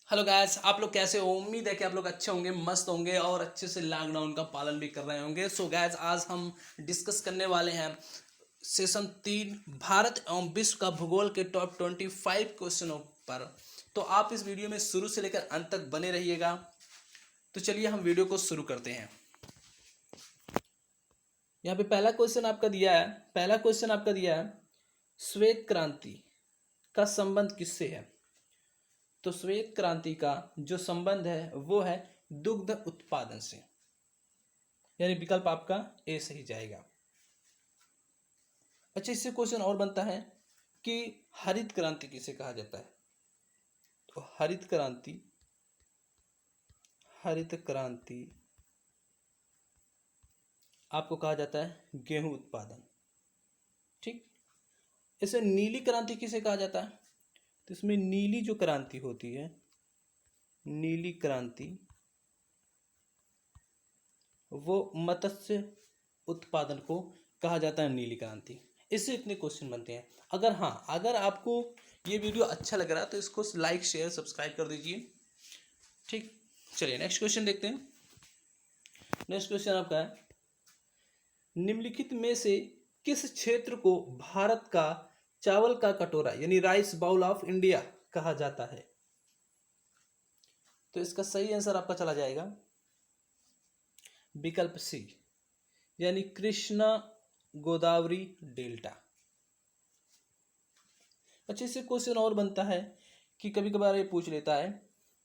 Hello guys, आप लोग कैसे हो? उम्मीद है कि आप लोग अच्छे होंगे, मस्त होंगे और अच्छे से लॉकडाउन का पालन भी कर रहे होंगे। सो गाइस, आज हम डिस्कस करने वाले हैं सेशन 3 भारत एवं विश्व का भूगोल के टॉप 25 क्वेश्चनों पर। तो आप इस वीडियो में शुरू से लेकर अंत तक बने रहिएगा। तो चलिए हम वीडियो को शुरू करते हैं। यहाँ पे पहला क्वेश्चन आपका दिया है श्वेत क्रांति का संबंध किससे है? तो श्वेत क्रांति का जो संबंध है वो है दुग्ध उत्पादन से, यानी विकल्प आपका ए सही जाएगा। अच्छा, इससे क्वेश्चन और बनता है कि हरित क्रांति किसे कहा जाता है? तो हरित क्रांति आपको कहा जाता है गेहूं उत्पादन। ठीक। इसे नीली क्रांति किसे कहा जाता है? तो इसमें नीली जो क्रांति होती है, नीली क्रांति वो मत्स्य उत्पादन को कहा जाता है नीली क्रांति। इससे इतने क्वेश्चन बनते हैं। अगर आपको ये वीडियो अच्छा लग रहा है तो इसको लाइक शेयर सब्सक्राइब कर दीजिए। ठीक। चलिए नेक्स्ट क्वेश्चन देखते हैं। नेक्स्ट क्वेश्चन आपका है निम्नलिखित में से किस क्षेत्र को भारत का चावल का कटोरा यानी राइस बाउल ऑफ इंडिया कहा जाता है? तो इसका सही आंसर आपका चला जाएगा विकल्प सी, यानी कृष्णा गोदावरी डेल्टा। अच्छा, इससे क्वेश्चन और बनता है कि कभी कभार ये पूछ लेता है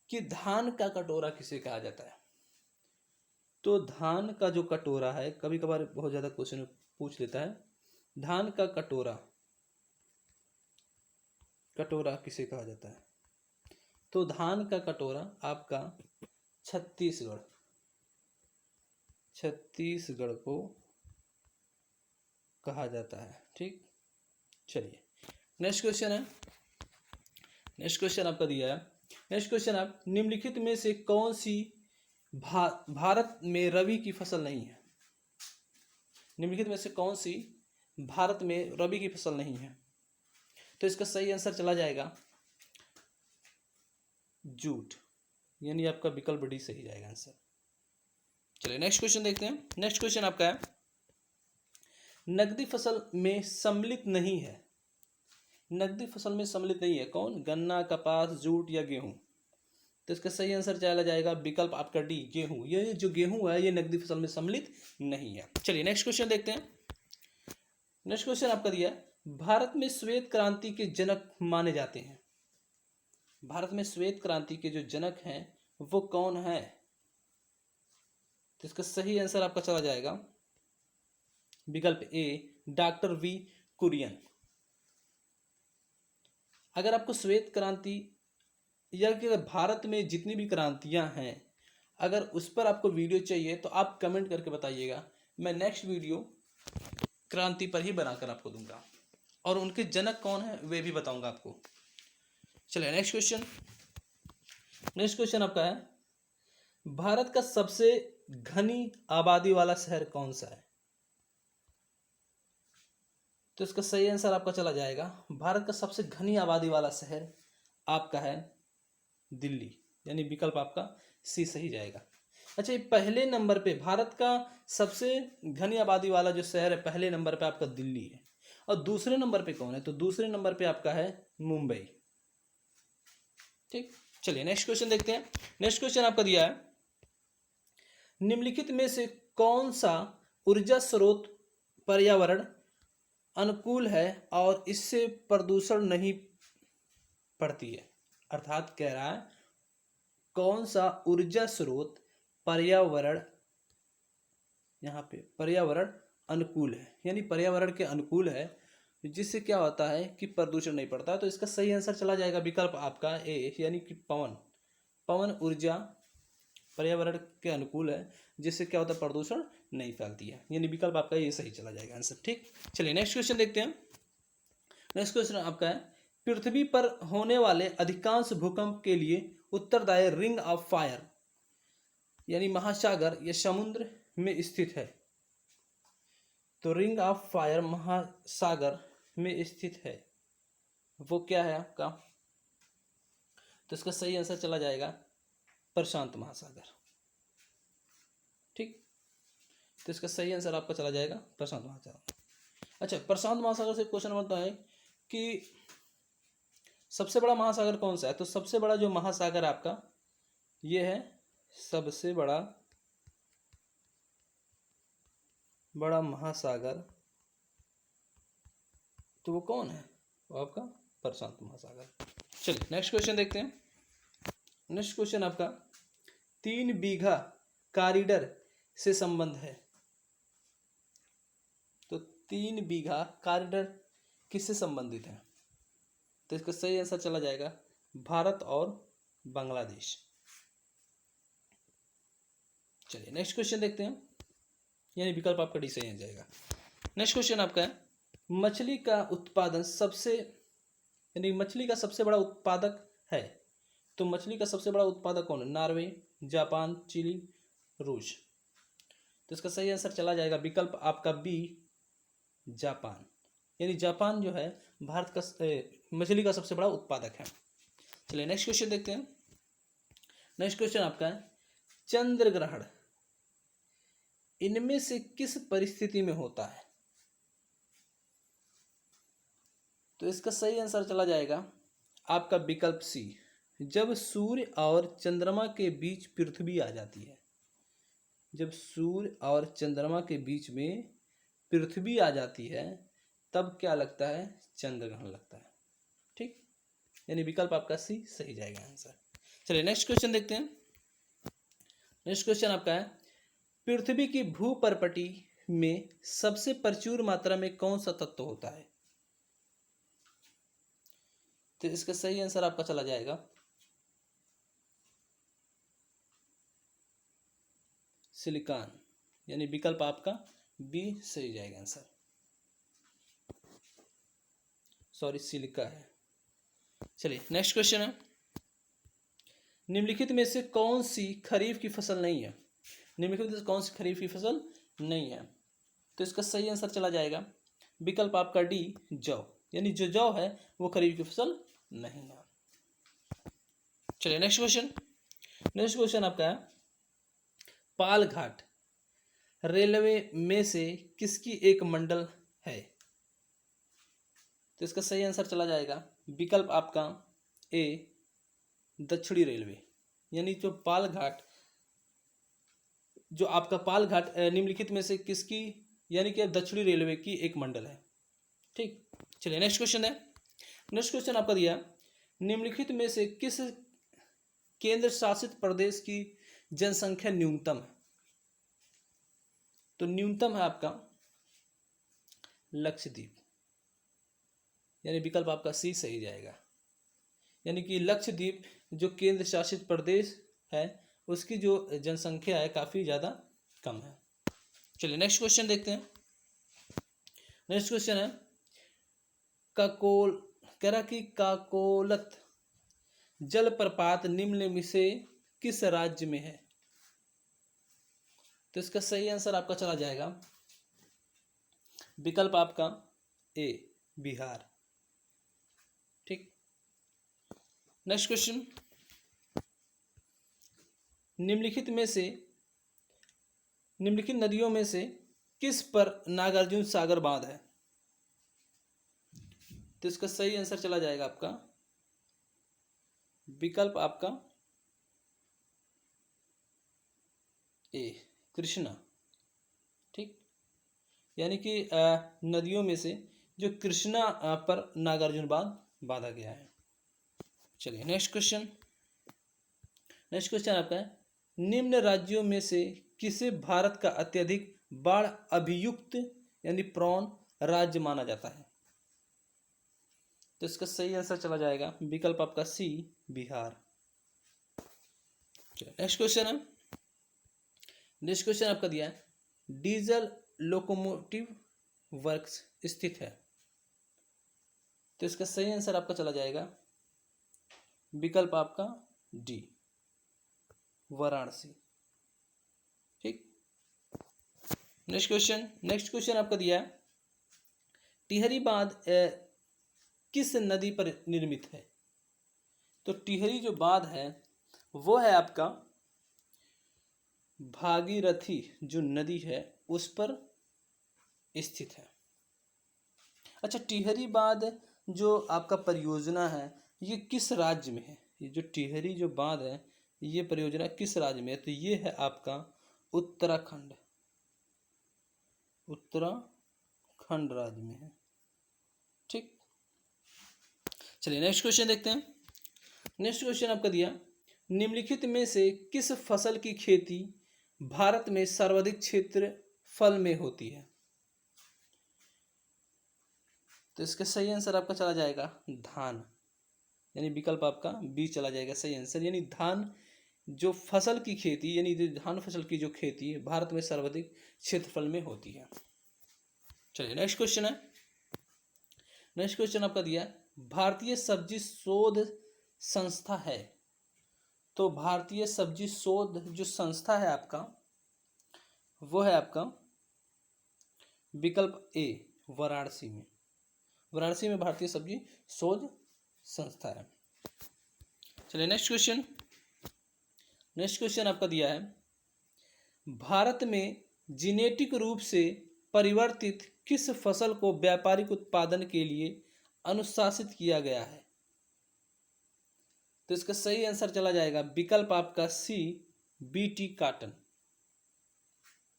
कि धान का कटोरा किसे कहा जाता है? तो धान का जो कटोरा है, कभी कभार बहुत ज्यादा क्वेश्चन पूछ लेता है, धान का कटोरा किसे कहा जाता है? तो धान का कटोरा आपका छत्तीसगढ़ को कहा जाता है। ठीक। चलिए नेक्स्ट क्वेश्चन आपका दिया है। नेक्स्ट क्वेश्चन आप निम्नलिखित में से कौन सी भारत में रबी की फसल नहीं है? निम्नलिखित में से कौन सी भारत में रबी की फसल नहीं है? तो इसका सही आंसर चला जाएगा जूट, यानी आपका विकल्प डी सही जाएगा आंसर। चलिए नेक्स्ट क्वेश्चन देखते हैं। नेक्स्ट क्वेश्चन आपका है नकदी फसल में सम्मिलित नहीं है। नकदी फसल में सम्मिलित नहीं है कौन? गन्ना, कपास, जूट या गेहूं? तो इसका सही आंसर चला जाएगा विकल्प आपका डी, गेहूं। ये जो गेहूं है ये नकदी फसल में सम्मिलित नहीं है। चलिए नेक्स्ट क्वेश्चन देखते हैं। नेक्स्ट क्वेश्चन आपका दिया है भारत में श्वेत क्रांति के जनक माने जाते हैं। भारत में श्वेत क्रांति के जो जनक हैं वो कौन है? तो इसका सही आंसर आपका चला जाएगा विकल्प ए, डॉक्टर वी कुरियन। अगर आपको श्वेत क्रांति या कि भारत में जितनी भी क्रांतियां हैं, अगर उस पर आपको वीडियो चाहिए तो आप कमेंट करके बताइएगा। मैं नेक्स्ट वीडियो क्रांति पर ही बनाकर आपको दूंगा और उनके जनक कौन है वे भी बताऊंगा आपको। चलिए नेक्स्ट क्वेश्चन आपका है भारत का सबसे घनी आबादी वाला शहर कौन सा है? तो इसका सही आंसर आपका चला जाएगा भारत का सबसे घनी आबादी वाला शहर आपका है दिल्ली, यानी विकल्प आपका सी सही जाएगा। अच्छा, ये पहले नंबर पे भारत का सबसे घनी आबादी वाला जो शहर है, पहले नंबर पे आपका दिल्ली है। और दूसरे नंबर पे कौन है? तो दूसरे नंबर पे आपका है मुंबई। ठीक। चलिए नेक्स्ट क्वेश्चन देखते हैं। नेक्स्ट क्वेश्चन आपका दिया है निम्नलिखित में से कौन सा ऊर्जा स्रोत पर्यावरण अनुकूल है और इससे प्रदूषण नहीं पड़ती है? अर्थात कह रहा है कौन सा ऊर्जा स्रोत पर्यावरण, यहाँ पे पर्यावरण अनुकूल है, यानी पर्यावरण के अनुकूल है, जिससे क्या होता है कि प्रदूषण नहीं पड़ता। तो इसका सही आंसर चला जाएगा विकल्प आपका ए, यानी कि पवन ऊर्जा पर्यावरण के अनुकूल है, जिससे क्या होता है प्रदूषण नहीं फैलती है, यानी विकल्प आपका ये सही चला जाएगा आंसर। ठीक। चलिए नेक्स्ट क्वेश्चन देखते हैं। नेक्स्ट क्वेश्चन आपका है पृथ्वी पर होने वाले अधिकांश भूकंप के लिए उत्तरदायी रिंग ऑफ फायर यानी महासागर या समुद्र में स्थित है? तो रिंग ऑफ फायर महासागर में स्थित है, वो क्या है आपका? तो इसका सही आंसर चला जाएगा प्रशांत महासागर। ठीक, तो इसका सही आंसर आपका चला जाएगा प्रशांत महासागर। अच्छा, प्रशांत महासागर से क्वेश्चन बनता है कि सबसे बड़ा महासागर कौन सा है। तो सबसे बड़ा जो महासागर आपका ये है, सबसे बड़ा महासागर, तो वो कौन है, वो आपका प्रशांत महासागर। चलिए नेक्स्ट क्वेश्चन देखते हैं। नेक्स्ट क्वेश्चन आपका 3 बीघा कॉरिडोर से संबंध है। तो 3 बीघा कॉरिडोर किससे संबंधित है। तो इसका सही आंसर चला जाएगा भारत और बांग्लादेश। चलिए नेक्स्ट क्वेश्चन देखते हैं, यानी विकल्प आपका डी सही आ जाएगा। नेक्स्ट क्वेश्चन आपका है मछली का उत्पादन सबसे, यानी मछली का सबसे बड़ा उत्पादक है। तो मछली का सबसे बड़ा उत्पादक कौन है। नॉर्वे, जापान, चिली, रूस। तो इसका सही आंसर चला जाएगा विकल्प आपका बी, जापान। यानी जापान जो है भारत का मछली का सबसे बड़ा उत्पादक है। चलिए नेक्स्ट क्वेश्चन देखते हैं। नेक्स्ट क्वेश्चन आपका है चंद्र ग्रहण इनमें से किस परिस्थिति में होता है। तो इसका सही आंसर चला जाएगा आपका विकल्प सी, जब सूर्य और चंद्रमा के बीच पृथ्वी आ जाती है। जब सूर्य और चंद्रमा के बीच में पृथ्वी आ जाती है तब क्या लगता है, चंद्र ग्रहण लगता है। ठीक, यानी विकल्प आपका सी सही जाएगा आंसर। चलिए नेक्स्ट क्वेश्चन देखते हैं। नेक्स्ट क्वेश्चन आपका है पृथ्वी की भूपर्पटी में सबसे प्रचुर मात्रा में कौन सा तत्व होता है। तो इसका सही आंसर आपका चला जाएगा सिलिकॉन, यानी विकल्प आपका बी सही जाएगा आंसर। सॉरी, सिलिका है। चलिए नेक्स्ट क्वेश्चन है निम्नलिखित में से कौन सी खरीफ की फसल नहीं है। निम्नलिखित में से कौन सी खरीफ की फसल नहीं है। तो इसका सही आंसर चला जाएगा विकल्प आपका डी, जौ। यानी जो जौ है वो खरीफ की फसल नहीं है। चलिए नेक्स्ट क्वेश्चन। नेक्स्ट क्वेश्चन आपका है पालघाट रेलवे में से किसकी एक मंडल है। तो इसका सही आंसर चला जाएगा विकल्प आपका ए, दक्षिणी रेलवे। यानी जो पालघाट, जो आपका पालघाट निम्नलिखित में से किसकी, यानी कि दक्षिणी रेलवे की एक मंडल है। ठीक, चलिए नेक्स्ट क्वेश्चन है। नेक्स्ट क्वेश्चन आपका दिया निम्नलिखित में से किस केंद्र शासित प्रदेश की जनसंख्या न्यूनतम है। तो न्यूनतम है आपका लक्षद्वीप, यानी विकल्प आपका सी सही जाएगा। यानी कि लक्षद्वीप जो केंद्र शासित प्रदेश है उसकी जो जनसंख्या है काफ़ी ज़्यादा कम है। चलिए नेक्स्ट क्वेश्चन देखते हैं। नेक्स्ट क्वेश्चन है काकोलत जलप्रपात निम्न में से किस राज्य में है। तो इसका सही आंसर आपका चला जाएगा विकल्प आपका ए, बिहार। ठीक, नेक्स्ट क्वेश्चन निम्नलिखित नदियों में से किस पर नागार्जुन सागर बांध है। तो इसका सही आंसर चला जाएगा आपका विकल्प आपका ए, कृष्णा। ठीक, यानी कि नदियों में से जो कृष्णा पर नागार्जुन बांध बांधा गया है। चलिए नेक्स्ट क्वेश्चन। नेक्स्ट क्वेश्चन आपका है निम्न राज्यों में से किसे भारत का अत्यधिक बाढ़ अभियुक्त यानी प्रॉन राज्य माना जाता है। तो इसका सही आंसर चला जाएगा विकल्प आपका सी, बिहार। नेक्स्ट क्वेश्चन है। नेक्स्ट क्वेश्चन आपका दिया है डीजल लोकोमोटिव वर्क्स स्थित है। तो इसका सही आंसर आपका चला जाएगा विकल्प आपका डी, वाराणसी। ठीक, नेक्स्ट क्वेश्चन आपका दिया है टिहरी बांध किस नदी पर निर्मित है। तो टिहरी जो बांध है वो है आपका भागीरथी जो नदी है उस पर स्थित है। अच्छा, टिहरी बांध जो आपका परियोजना है ये किस राज्य में है? ये जो टिहरी जो बांध है ये परियोजना किस राज्य में है? तो ये है आपका उत्तराखंड, उत्तराखंड राज्य में है। ठीक, चलिए नेक्स्ट क्वेश्चन देखते हैं। नेक्स्ट क्वेश्चन आपका दिया, निम्नलिखित में से किस फसल की खेती भारत में सर्वाधिक क्षेत्रफल में होती है? तो इसका सही आंसर आपका चला जाएगा धान, यानी विकल्प आपका बी चला जाएगा सही आंसर। यानी धान जो फसल की खेती, यानी जो धान फसल की जो खेती भारत में सर्वाधिक क्षेत्रफल में होती है। चलिए नेक्स्ट क्वेश्चन है। नेक्स्ट क्वेश्चन आपका दिया, भारतीय सब्जी शोध संस्था है। तो भारतीय सब्जी शोध जो संस्था है आपका वो है आपका विकल्प ए वाराणसी में। वाराणसी में भारतीय सब्जी शोध संस्था है। चलिए नेक्स्ट क्वेश्चन। नेक्स्ट क्वेश्चन आपका दिया है, भारत में जेनेटिक रूप से परिवर्तित किस फसल को व्यापारिक उत्पादन के लिए अनुशासित किया गया है? तो इसका सही आंसर चला जाएगा विकल्प आपका सी बीटी कॉटन।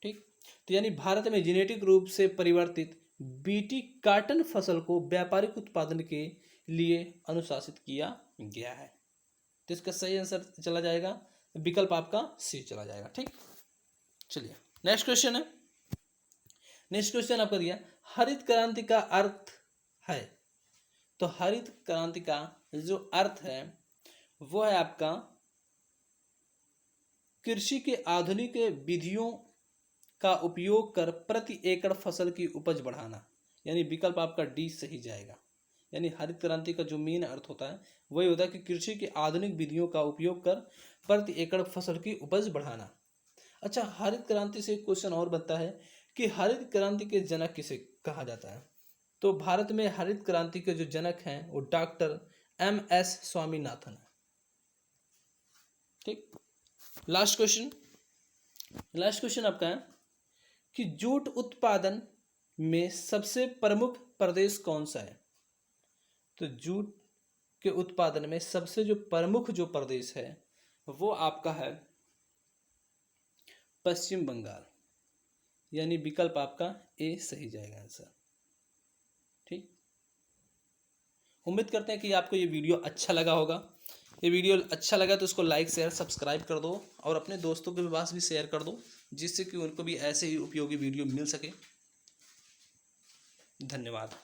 ठीक, तो यानी भारत में जेनेटिक रूप से परिवर्तित बीटी कॉटन फसल को व्यापारिक उत्पादन के लिए अनुशासित किया गया है। तो इसका सही आंसर चला जाएगा विकल्प आपका सी चला जाएगा। ठीक, चलिए नेक्स्ट क्वेश्चन है। नेक्स्ट क्वेश्चन आपका दिया, हरित क्रांति का अर्थ है। तो हरित क्रांति का जो अर्थ है वो है आपका कृषि के आधुनिक विधियों का उपयोग कर प्रति एकड़ फसल की उपज बढ़ाना, यानी विकल्प आपका डी सही जाएगा। यानी हरित क्रांति का जो मेन अर्थ होता है वही होता है कि कृषि के आधुनिक विधियों का उपयोग कर प्रति एकड़ फसल की उपज बढ़ाना। अच्छा, हरित क्रांति से एक क्वेश्चन और बनता है कि हरित क्रांति के जनक किसे कहा जाता है? तो भारत में हरित क्रांति के जो जनक हैं वो डॉक्टर एम.एस. स्वामीनाथन है। ठीक, लास्ट क्वेश्चन। लास्ट क्वेश्चन आपका है कि जूट उत्पादन में सबसे प्रमुख प्रदेश कौन सा है? तो जूट के उत्पादन में सबसे जो प्रमुख जो प्रदेश है वो आपका है पश्चिम बंगाल, यानी विकल्प आपका ए सही जाएगा आंसर। ठीक, उम्मीद करते हैं कि आपको ये वीडियो अच्छा लगा होगा। ये वीडियो अच्छा लगा तो इसको लाइक शेयर सब्सक्राइब कर दो और अपने दोस्तों के पास भी शेयर कर दो, जिससे कि उनको भी ऐसे ही उपयोगी वीडियो मिल सके। धन्यवाद।